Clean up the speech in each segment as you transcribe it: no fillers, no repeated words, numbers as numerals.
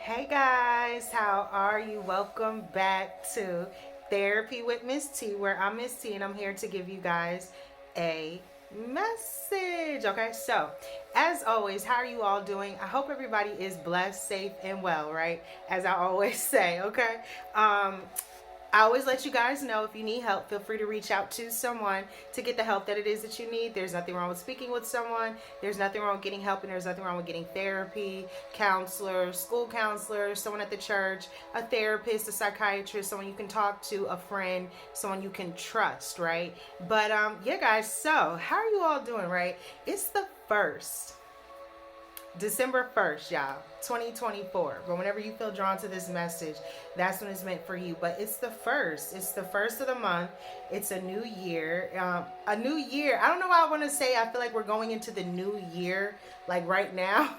Hey guys, how are you? Welcome back to Therapy with Miss T, where I'm Miss T and I'm here to give you guys a message. Okay, so as always, how are you all doing? I hope everybody is blessed, safe, and well, right? As I always say, okay? Um, I always let you guys know if you need help, feel free to reach out to someone to get the help that it is that you need. There's nothing wrong with speaking with someone. There's nothing wrong with getting help, and there's nothing wrong with getting therapy, counselors, school counselors, someone at the church, a therapist, a psychiatrist, someone you can talk to, a friend, someone you can trust, right? But yeah, guys, so how are you all doing, right? It's the first. December 1st, y'all, 2024. But whenever you feel drawn to this message, that's when it's meant for you. But it's the first. It's the first of the month. It's a new year. A new year. I don't know why I want to say I feel like we're going into the new year, like right now.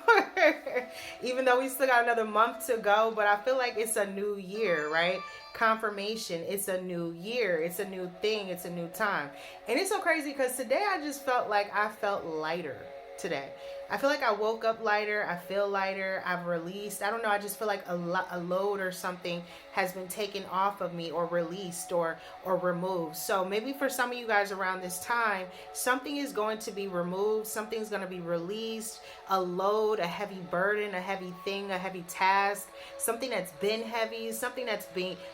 Even though we still got another month to go. But I feel like it's a new year, right? Confirmation. It's a new year. It's a new thing. It's a new time. And it's so crazy because today I just felt like I felt lighter today. I feel like I woke up lighter. I feel lighter. I've released. I don't know. I just feel like a load or something has been taken off of me or released or removed. So maybe for some of you guys around this time, something is going to be removed. Something's going to be released. A load, a heavy burden, a heavy thing, a heavy task, something that's been heavy, something that's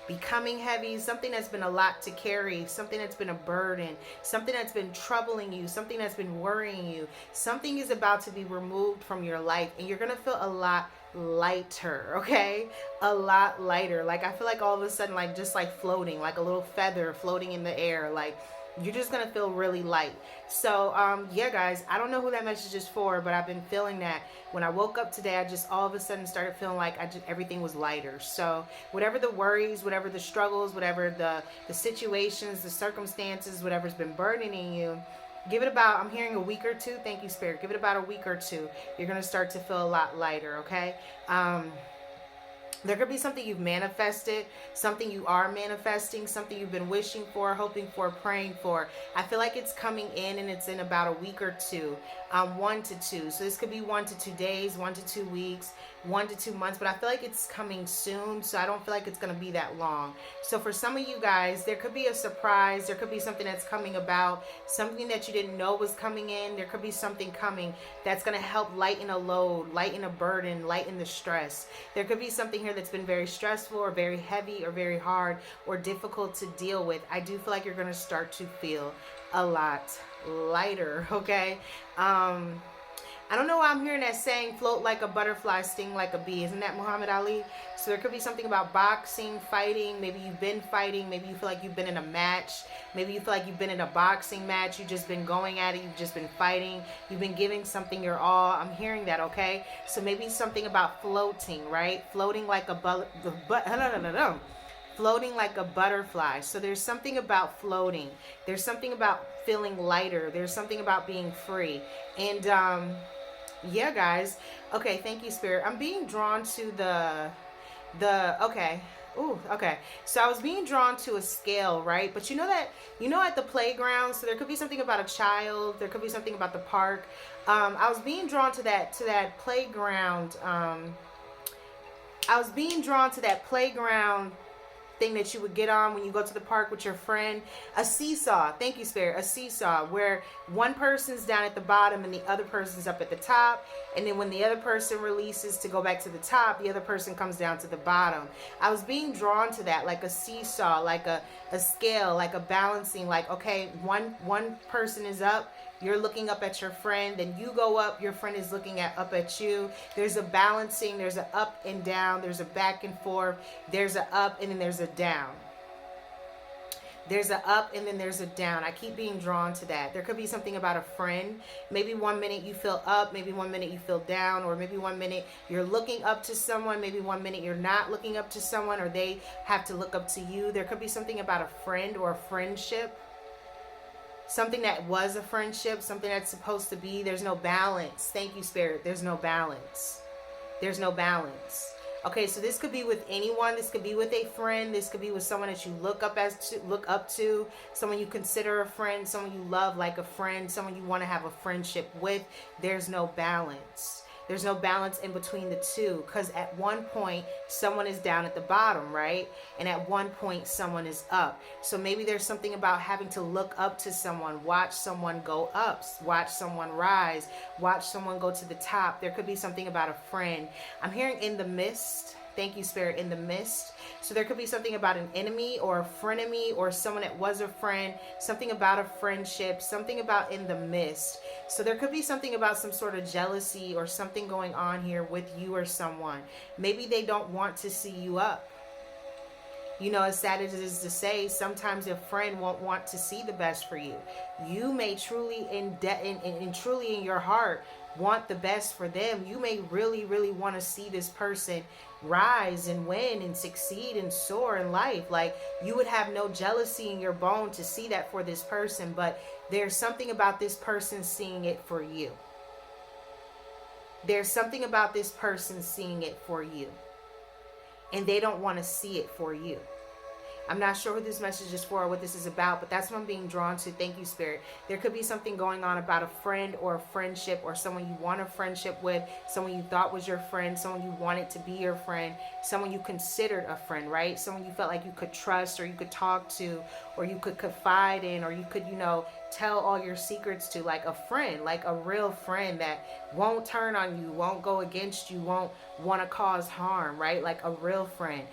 becoming heavy, something that's been a lot to carry, something that's been a burden, something that's been troubling you, something that's been worrying you. Something is about to be removed from your life and you're going to feel a lot lighter, okay? A lot lighter. Like I feel like all of a sudden, like just like floating, like a little feather floating in the air, like you're just gonna feel really light. So yeah guys, I don't know who that message is for, but I've been feeling that when I woke up today. I just all of a sudden started feeling like everything was lighter. So whatever the worries, whatever the struggles, whatever the situations, the circumstances, whatever's been burdening you, give it about, I'm hearing a week or two. Thank you, Spirit. Give it about a week or two. You're going to start to feel a lot lighter, okay? There could be something you've manifested, something you are manifesting, something you've been wishing for, hoping for, praying for. I feel like it's coming in and it's in about a week or two, 1 to 2. So this could be 1 to 2 days, 1 to 2 weeks, 1 to 2 months, but I feel like it's coming soon. So I don't feel like it's going to be that long. So for some of you guys, there could be a surprise. There could be something that's coming about, something that you didn't know was coming in. There could be something coming that's going to help lighten a load, lighten a burden, lighten the stress. There could be something here that's been very stressful or very heavy or very hard or difficult to deal with. I do feel like you're going to start to feel a lot lighter, okay? I don't know why I'm hearing that saying, float like a butterfly, sting like a bee. Isn't that Muhammad Ali? So there could be something about boxing, fighting. Maybe you've been fighting. Maybe you feel like you've been in a match. Maybe you feel like you've been in a boxing match. You've just been going at it. You've just been fighting. You've been giving something your all. I'm hearing that, okay? So maybe something about floating, right? Floating like a floating like a butterfly. So there's something about floating. There's something about feeling lighter. There's something about being free. And yeah guys, okay, thank you, Spirit. I'm being drawn to okay. Ooh, okay. So I was being drawn to a scale, right? But you know at the playground, so there could be something about a child, there could be something about the park. I was being drawn to that playground. I was being drawn to that playground thing that you would get on when you go to the park with your friend. A seesaw. Thank you, Spirit. A seesaw where one person's down at the bottom and the other person's up at the top. And then when the other person releases to go back to the top, the other person comes down to the bottom. I was being drawn to that, like a seesaw, like a scale, like a balancing, like, okay, one person is up, you're looking up at your friend, then you go up, your friend is looking up at you. There's a balancing, there's an up and down, there's a back and forth, there's a up and then there's a down. There's a up and then there's a down. I keep being drawn to that. There could be something about a friend. Maybe 1 minute you feel up, maybe 1 minute you feel down, or maybe 1 minute you're looking up to someone, maybe 1 minute you're not looking up to someone, or they have to look up to you. There could be something about a friend or a friendship. Something that was a friendship, something that's supposed to be. There's no balance. Thank you, Spirit. There's no balance. There's no balance. Okay, so this could be with anyone. This could be with a friend. This could be with someone that you look up to, someone you consider a friend, someone you love like a friend, someone you want to have a friendship with. There's no balance. There's no balance in between the two, because at one point someone is down at the bottom, right? And at one point someone is up. So maybe there's something about having to look up to someone, watch someone go up, watch someone rise, watch someone go to the top. There could be something about a friend. I'm hearing in the mist. Thank you, Spirit, in the mist. So there could be something about an enemy or a frenemy or someone that was a friend, something about a friendship, something about in the mist. So there could be something about some sort of jealousy or something going on here with you or someone. Maybe they don't want to see you up. You know, as sad as it is to say, sometimes a friend won't want to see the best for you. You may truly, truly in your heart, want the best for them. You may really, really want to see this person rise and win and succeed and soar in life. Like, you would have no jealousy in your bone to see that for this person, but there's something about this person seeing it for you. There's something about this person seeing it for you, and they don't want to see it for you. I'm not sure who this message is for or what this is about, but that's what I'm being drawn to. Thank you, Spirit. There could be something going on about a friend or a friendship, or someone you want a friendship with, someone you thought was your friend, someone you wanted to be your friend, someone you considered a friend, right? Someone you felt like you could trust, or you could talk to, or you could confide in, or you could, tell all your secrets to, like a friend, like a real friend that won't turn on you, won't go against you, won't want to cause harm, right? Like a real friend.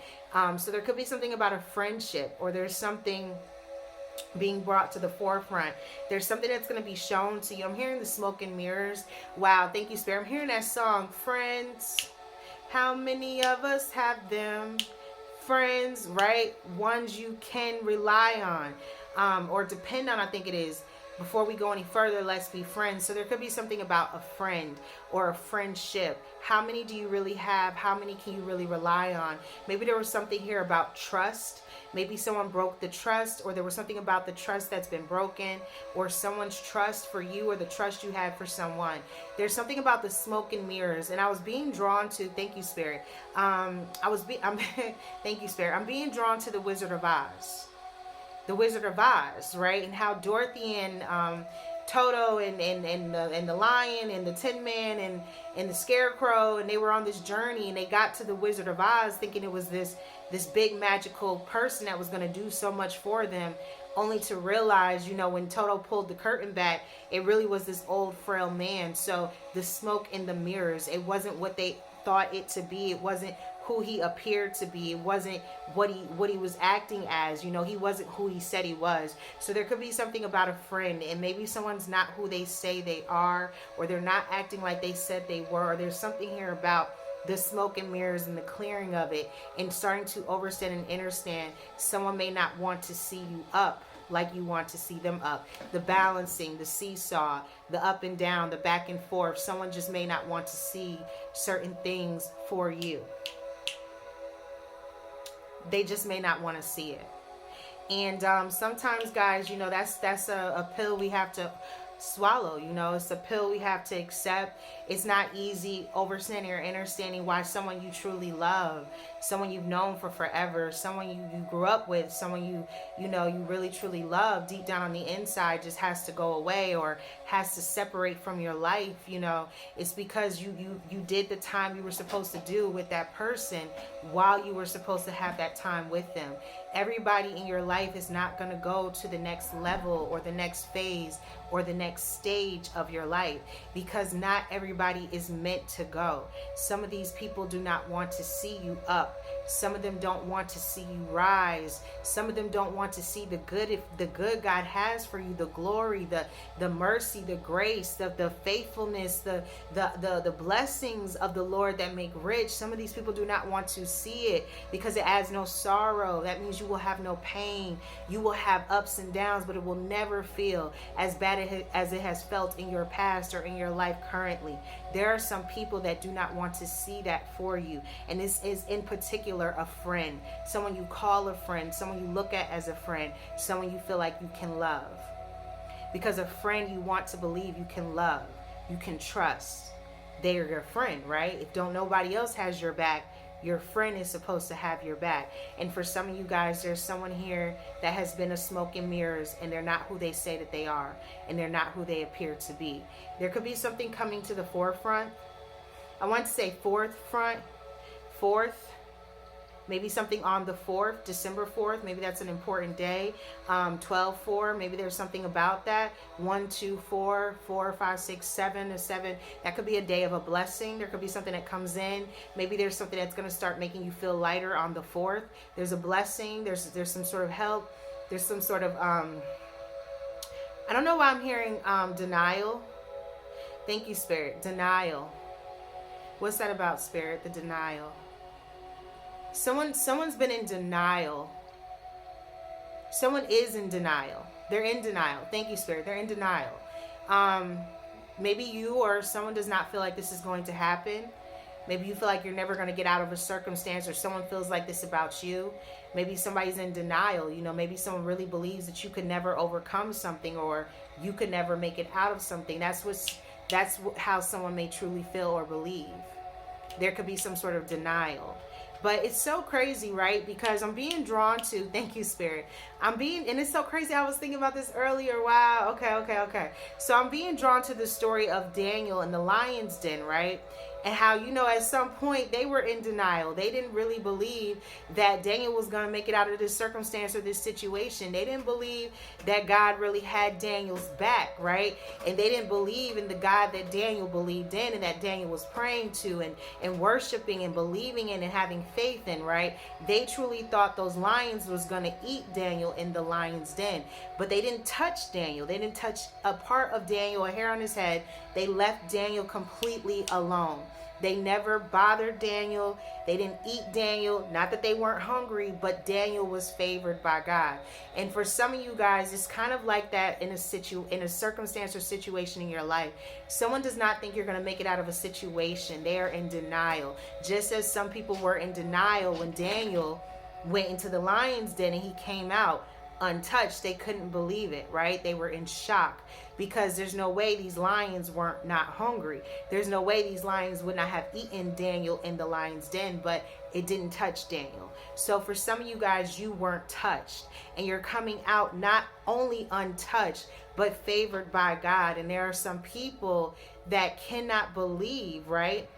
So there could be something about a friendship, or there's something being brought to the forefront. There's something that's going to be shown to you. I'm hearing the smoke and mirrors. Wow. Thank you, Spirit. I'm hearing that song, Friends. How many of us have them? Friends, right? Ones you can rely on, or depend on, I think it is. Before we go any further, let's be friends. So there could be something about a friend or a friendship. How many do you really have? How many can you really rely on? Maybe there was something here about trust. Maybe someone broke the trust, or there was something about the trust that's been broken, or someone's trust for you, or the trust you had for someone. There's something about the smoke and mirrors, and I was being drawn to, thank you, Spirit. Thank you, Spirit. I'm being drawn to the Wizard of Oz. The Wizard of Oz, right? And how Dorothy and Toto and the lion and the Tin Man and the Scarecrow, and they were on this journey, and they got to the Wizard of Oz thinking it was this big magical person that was going to do so much for them, only to realize, when Toto pulled the curtain back, it really was this old frail man. So the smoke in the mirrors, it wasn't what they thought it to be. It wasn't who he appeared to be. It wasn't what he was acting as. He wasn't who he said he was. So there could be something about a friend, and maybe someone's not who they say they are, or they're not acting like they said they were, or there's something here about the smoke and mirrors and the clearing of it, and starting to understand and understand. Someone may not want to see you up like you want to see them up. The balancing, the seesaw, the up and down, the back and forth. Someone just may not want to see certain things for you. They just may not want to see it. And sometimes, guys, that's a pill we have to swallow. It's a pill we have to accept. It's not easy understanding or understanding why someone you truly love, someone you've known for forever, someone you grew up with, someone you really truly love deep down on the inside just has to go away or has to separate from your life. It's because you did the time you were supposed to do with that person while you were supposed to have that time with them. Everybody in your life is not going to go to the next level or the next phase or the next stage of your life, because not everybody is meant to go. Some of these people do not want to see you up. Some of them don't want to see you rise. Some of them don't want to see the good God has for you, the glory, the mercy, the grace, the faithfulness, the blessings of the Lord that make rich. Some of these people do not want to see it because it adds no sorrow. That means you will have no pain. You will have ups and downs, but it will never feel as bad as it has felt in your past or in your life currently. There are some people that do not want to see that for you. And this is in particular a friend, someone you call a friend, someone you look at as a friend, someone you feel like you can love. Because a friend you want to believe you can love, you can trust. They are your friend, right? If nobody else has your back, your friend is supposed to have your back. And for some of you guys, there's someone here that has been a smoke and mirrors, and they're not who they say that they are, and they're not who they appear to be. There could be something coming to the forefront I want to say 4th front, 4th. Maybe something on the 4th, December 4th. Maybe that's an important day. 12-4. Maybe there's something about that. 1, 2, 4, 4, 5, 6, 7, a 7. That could be a day of a blessing. There could be something that comes in. Maybe there's something that's going to start making you feel lighter on the 4th. There's a blessing. There's some sort of help. There's some sort of, I don't know why I'm hearing denial. Thank you, Spirit. Denial. What's that about, Spirit? The denial. Someone's been in denial. Someone is in denial. They're in denial. Thank you, Spirit. They're in denial. Maybe you or someone does not feel like this is going to happen. Maybe you feel like you're never going to get out of a circumstance, or someone feels like this about you. Maybe somebody's in denial. You know, maybe someone really believes that you could never overcome something, or you could never make it out of something. That's how someone may truly feel or believe. There could be some sort of denial. But it's so crazy, right? Because I'm being drawn to, thank you, Spirit. And it's so crazy. I was thinking about this earlier. Wow. Okay. So I'm being drawn to the story of Daniel in the lion's den, right? And how, you know, at some point they were in denial. They didn't really believe that Daniel was going to make it out of this circumstance or this situation. They didn't believe that God really had Daniel's back, right? And they didn't believe in the God that Daniel believed in, and that Daniel was praying to and worshiping and believing in and having faith in, right? They truly thought those lions was going to eat Daniel in the lion's den. But they didn't touch Daniel. They didn't touch a part of Daniel, a hair on his head. They left Daniel completely alone. They never bothered Daniel. They didn't eat Daniel. Not that they weren't hungry, but Daniel was favored by God. And for some of you guys, it's kind of like that in a circumstance or situation in your life. Someone does not think you're going to make it out of a situation. They are in denial. Just as some people were in denial when Daniel went into the lion's den and he came out untouched. They couldn't believe it, right? They were in shock, because there's no way these lions weren't not hungry. There's no way these lions would not have eaten Daniel in the lion's den, but it didn't touch Daniel. So for some of you guys, you weren't touched, and you're coming out not only untouched, but favored by God. And there are some people that cannot believe, right?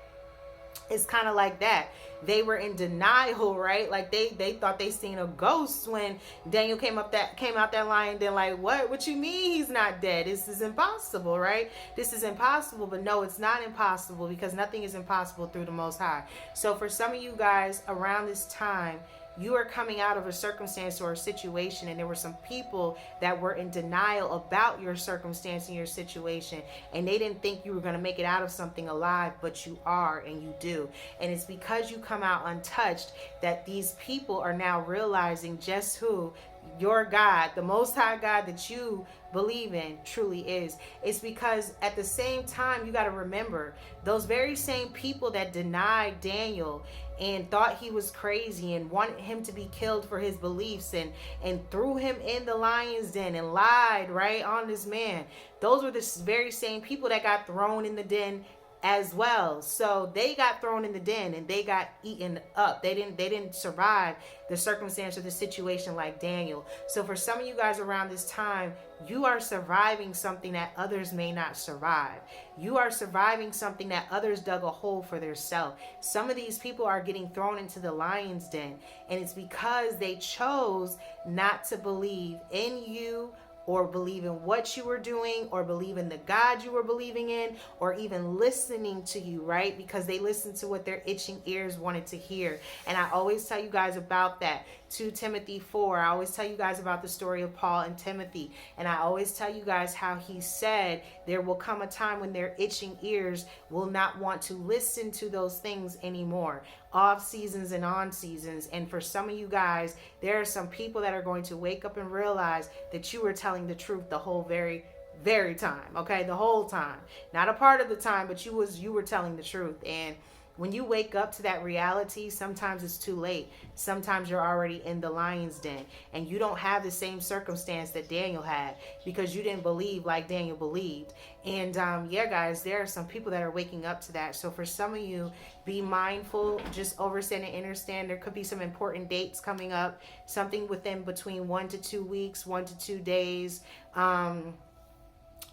It's kind of like that. They were in denial, right? Like they thought they seen a ghost when Daniel came out that lion. Then like, what you mean he's not dead? This is impossible, right? This is impossible. But no, it's not impossible, because nothing is impossible through the Most High. So for some of you guys around this time, you are coming out of a circumstance or a situation, and there were some people that were in denial about your circumstance and your situation, and they didn't think you were going to make it out of something alive, but you are, and you do. And it's because you come out untouched that these people are now realizing just who your God, the Most High God that you believe in, truly is. It's because at the same time, you got to remember, those very same people that denied Daniel and thought he was crazy and wanted him to be killed for his beliefs and threw him in the lion's den and lied right on this man, those were the very same people that got thrown in the den as well. So they got thrown in the den and they got eaten up. They didn't survive the circumstance or the situation like Daniel. So for some of you guys around this time, you are surviving something that others may not survive. You are surviving something that others dug a hole for themselves. Some of these people are getting thrown into the lion's den, and it's because they chose not to believe in you, or believe in what you were doing, or believe in the God you were believing in, or even listening to you, right? Because they listened to what their itching ears wanted to hear. And I always tell you guys about that. 2 Timothy 4, I always tell you guys about the story of Paul and Timothy. And I always tell you guys how he said there will come a time when their itching ears will not want to listen to those things anymore. Off seasons and on seasons. And for some of you guys, there are some people that are going to wake up and realize that you were telling the truth the whole very time, okay? The whole time. Not a part of the time, but you were telling the truth. And when you wake up to that reality, sometimes it's too late. Sometimes you're already in the lion's den, and you don't have the same circumstance that Daniel had, because you didn't believe like Daniel believed. And yeah, guys, there are some people that are waking up to that. So for some of you, be mindful, just overstand and understand. There could be some important dates coming up, something within between 1 to 2 weeks, 1 to 2 days.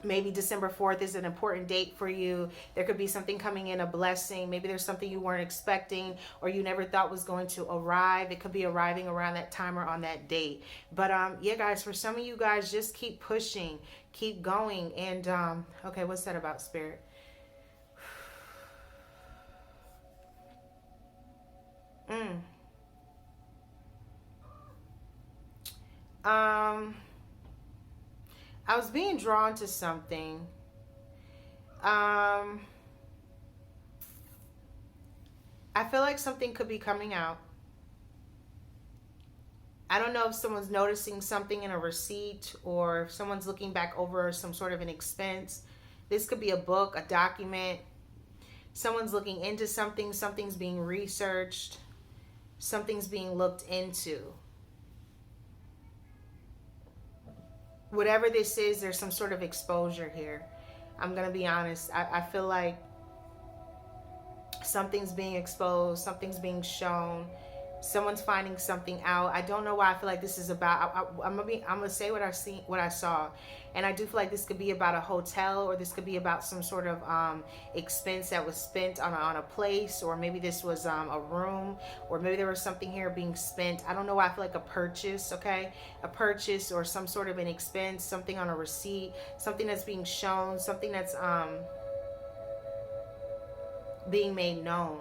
Maybe December 4th is an important date for you. There could be something coming in, a blessing. Maybe there's something you weren't expecting or you never thought was going to arrive. It could be arriving around that time or on that date. But yeah, guys, for some of you guys, just keep pushing, keep going. And okay, what's that about, Spirit? Um, I was being drawn to something. I feel like something could be coming out. I don't know if someone's noticing something in a receipt or if someone's looking back over some sort of an expense. This could be a book, a document. Someone's looking into something. Something's being researched. Something's being looked into. Whatever this is, there's some sort of exposure here. I'm going to be honest. I feel like something's being exposed. Something's being shown. Someone's finding something out. I don't know why I feel like this is about. I'm gonna say what I saw, and I do feel like this could be about a hotel, or this could be about some sort of expense that was spent on a place, or maybe this was a room, or maybe there was something here being spent. I don't know why I feel like a purchase. Okay, a purchase or some sort of an expense, something on a receipt, something that's being shown, something that's being made known.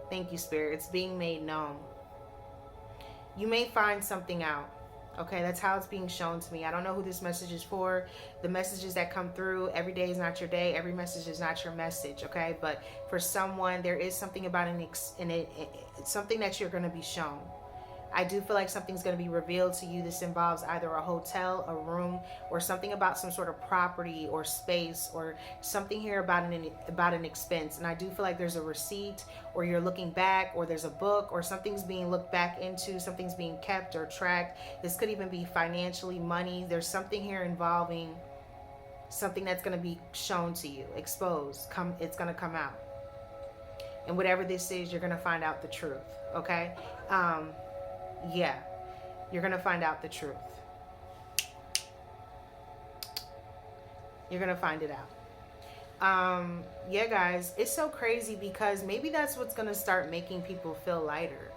Thank you, Spirit. It's being made known. You may find something out. Okay, that's how it's being shown to me. I don't know who this message is for. The messages that come through, every day is not your day. Every message is not your message, okay? But for someone, there is something about something that you're going to be shown. I do feel like something's going to be revealed to you. This involves either a hotel, a room, or something about some sort of property or space, or something here about an expense. And I do feel like there's a receipt, or you're looking back, or there's a book, or something's being looked back into, something's being kept or tracked. This could even be financially, money. There's something here involving something that's going to be shown to you, exposed. It's going to come out. And whatever this is, you're going to find out the truth, okay? Yeah, you're going to find out the truth. You're going to find it out. Yeah, guys, it's so crazy because maybe that's what's going to start making people feel lighter.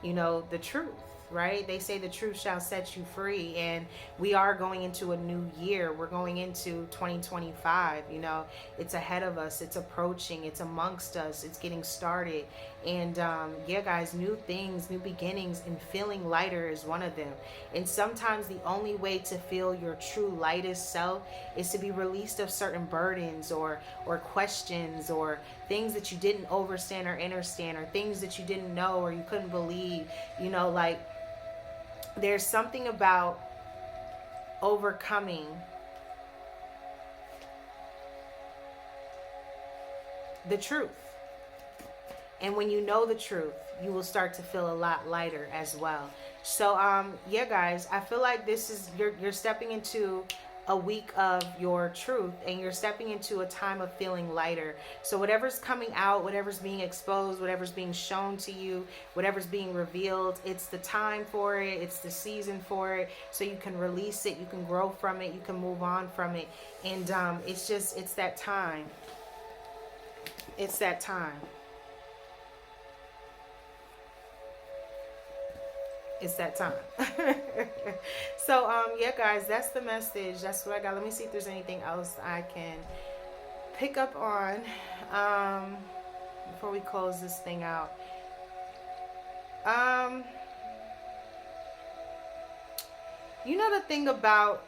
You know, the truth, right? They say the truth shall set you free, and we are going into a new year. We're going into 2025. You know, it's ahead of us. It's approaching. It's amongst us. It's getting started. And yeah, guys, new things, new beginnings, and feeling lighter is one of them. And sometimes the only way to feel your true lightest self is to be released of certain burdens or questions or things that you didn't understand or understand, or things that you didn't know or you couldn't believe. You know, like, there's something about overcoming the truth. And when you know the truth, you will start to feel a lot lighter as well. So yeah, guys, I feel like this is you're stepping into a week of your truth, and you're stepping into a time of feeling lighter. So whatever's coming out, whatever's being exposed, whatever's being shown to you, whatever's being revealed, it's the time for it. It's the season for it. So you can release it. You can grow from it. You can move on from it. And it's that time. It's that time. It's that time. So yeah, guys, that's the message. That's what I got. Let me see if there's anything else I can pick up on before we close this thing out. You know, the thing about,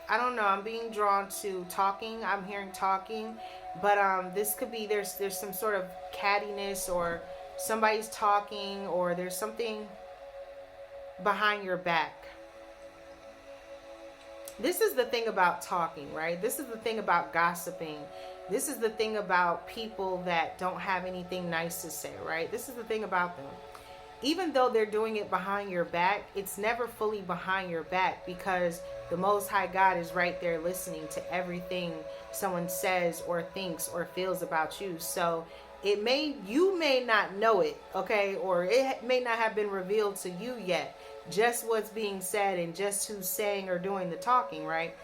I don't know, I'm being drawn to talking. I'm hearing talking, but this could be there's some sort of cattiness, or somebody's talking, or there's something behind your back. This is the thing about talking, right? This is the thing about gossiping. This is the thing about people that don't have anything nice to say, right? This is the thing about them. Even though they're doing it behind your back, it's never fully behind your back, because the Most High God is right there listening to everything someone says or thinks or feels about you. So you may not know it, okay? Or it may not have been revealed to you yet, just what's being said and just who's saying or doing the talking, right?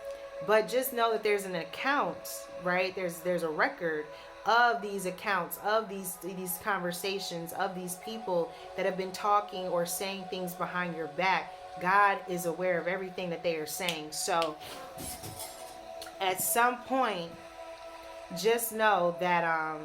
But just know that there's an account, right? There's a record of these accounts, of these conversations, of these people that have been talking or saying things behind your back. God is aware of everything that they are saying. So at some point, just know that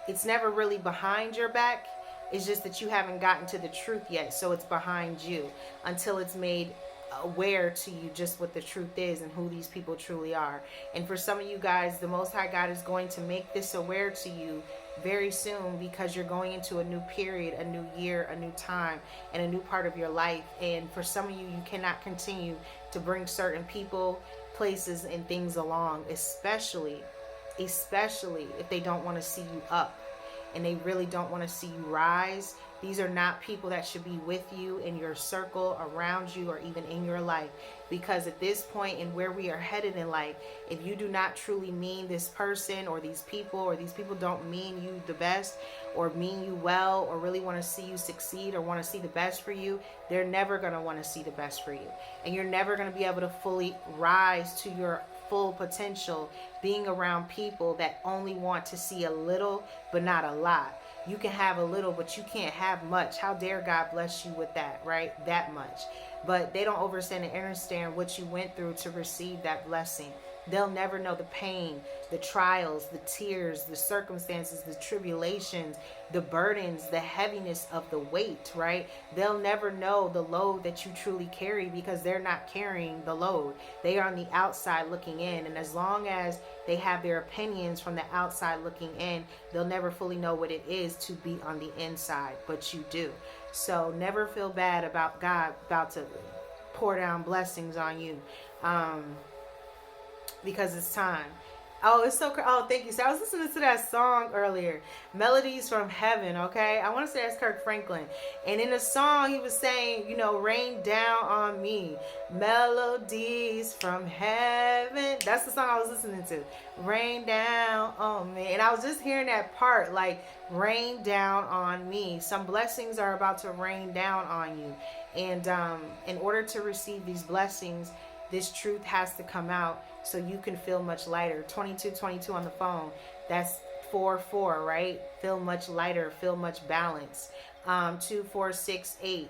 it's never really behind your back. It's just that you haven't gotten to the truth yet. So it's behind you until it's made aware to you just what the truth is and who these people truly are. And for some of you guys, the Most High God is going to make this aware to you very soon, because you're going into a new period, a new year, a new time, and a new part of your life. And for some of you, you cannot continue to bring certain people, places, and things along, especially if they don't want to see you up and they really don't want to see you rise. These are not people that should be with you, in your circle, around you, or even in your life. Because at this point in where we are headed in life, if you do not truly mean this person or these people don't mean you the best or mean you well or really want to see you succeed or want to see the best for you, they're never going to want to see the best for you. And you're never going to be able to fully rise to your full potential being around people that only want to see a little but not a lot. You can have a little, but you can't have much. How dare God bless you with that, right? That much. But they don't understand and understand what you went through to receive that blessing. They'll never know the pain, the trials, the tears, the circumstances, the tribulations, the burdens, the heaviness of the weight, right? They'll never know the load that you truly carry, because they're not carrying the load. They are on the outside looking in. And as long as they have their opinions from the outside looking in, they'll never fully know what it is to be on the inside, but you do. So never feel bad about God about to pour down blessings on you. Because it's time. Oh, it's so oh, thank you. So I was listening to that song earlier, Melodies from Heaven, okay? I want to say that's Kirk Franklin. And in the song, he was saying, rain down on me, melodies from heaven. That's the song I was listening to. Rain down on me. And I was just hearing that part, like, rain down on me. Some blessings are about to rain down on you. And in order to receive these blessings, this truth has to come out so you can feel much lighter. 2222 on the phone. That's 44, right? Feel much lighter. Feel much balanced. 2468.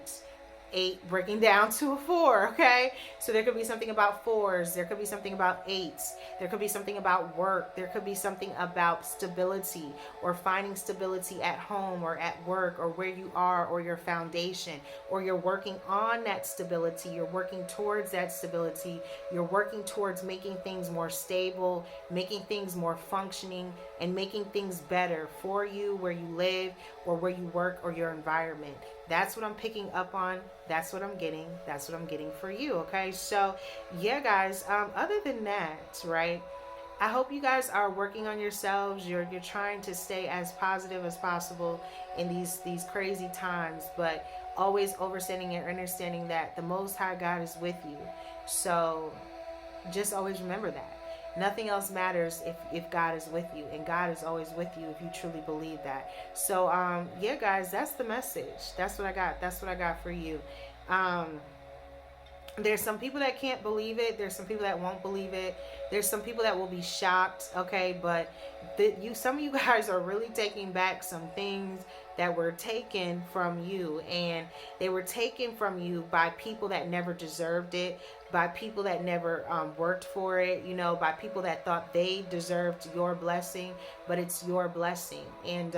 8 breaking down to a 4, okay? So there could be something about 4s. There could be something about 8s. There could be something about work. There could be something about stability or finding stability at home or at work or where you are or your foundation, or you're working on that stability. You're working towards that stability. You're working towards making things more stable, making things more functioning, and making things better for you where you live or where you work or your environment. That's what I'm picking up on. That's what I'm getting. That's what I'm getting for you. Okay. So yeah, guys, other than that, right, I hope you guys are working on yourselves. You're trying to stay as positive as possible in these crazy times, but always understanding and understanding that the Most High God is with you. So just always remember that. Nothing else matters if God is with you, and God is always with you if you truly believe that. So yeah, guys, that's the message. That's what I got. That's what I got for you. There's some people that can't believe it. There's some people that won't believe it. There's some people that will be shocked. Okay, but some of you guys are really taking back some things that were taken from you, and they were taken from you by people that never deserved it, by people that never worked for it, by people that thought they deserved your blessing, but it's your blessing. And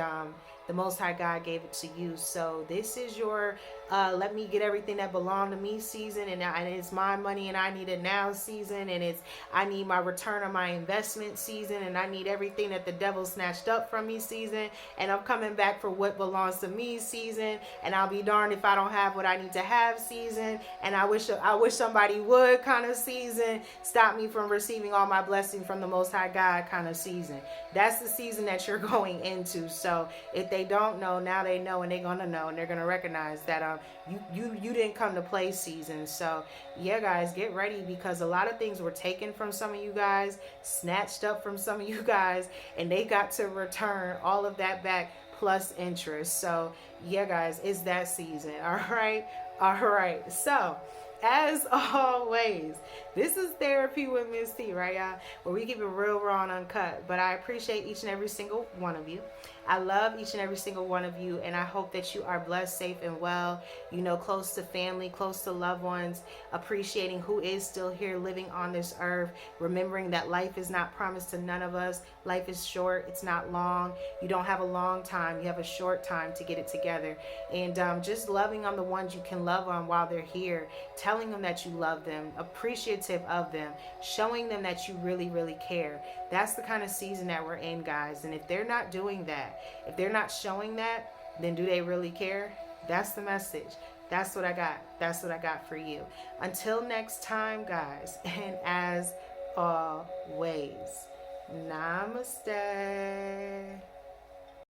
the Most High God gave it to you. So this is your let me get everything that belonged to me season, and it's my money and I need it now season, and I need my return on my investment season, and I need everything that the devil snatched up from me season, and I'm coming back for what belongs to me season, and I'll be darned if I don't have what I need to have season, and I wish somebody would kind of season, stop me from receiving all my blessing from the Most High God kind of season. That's the season that you're going into. So if they don't know, now they know, and they're gonna know, and they're gonna recognize that you didn't come to play season. So yeah, guys, get ready, because a lot of things were taken from some of you guys, snatched up from some of you guys, and they got to return all of that back plus interest. So yeah, guys, it's that season. All right. So as always, this is Therapy with Miss T, right, y'all? Where we keep it real, raw, and uncut. But I appreciate each and every single one of you. I love each and every single one of you, and I hope that you are blessed, safe, and well, you know, close to family, close to loved ones, appreciating who is still here living on this earth, remembering that life is not promised to none of us. Life is short. It's not long. You don't have a long time. You have a short time to get it together. And just loving on the ones you can love on while they're here, telling them that you love them, appreciative of them, showing them that you really, really care. That's the kind of season that we're in, guys. And if they're not doing that, if they're not showing that, then do they really care? That's the message. That's what I got. That's what I got for you. Until next time, guys, and as always, namaste.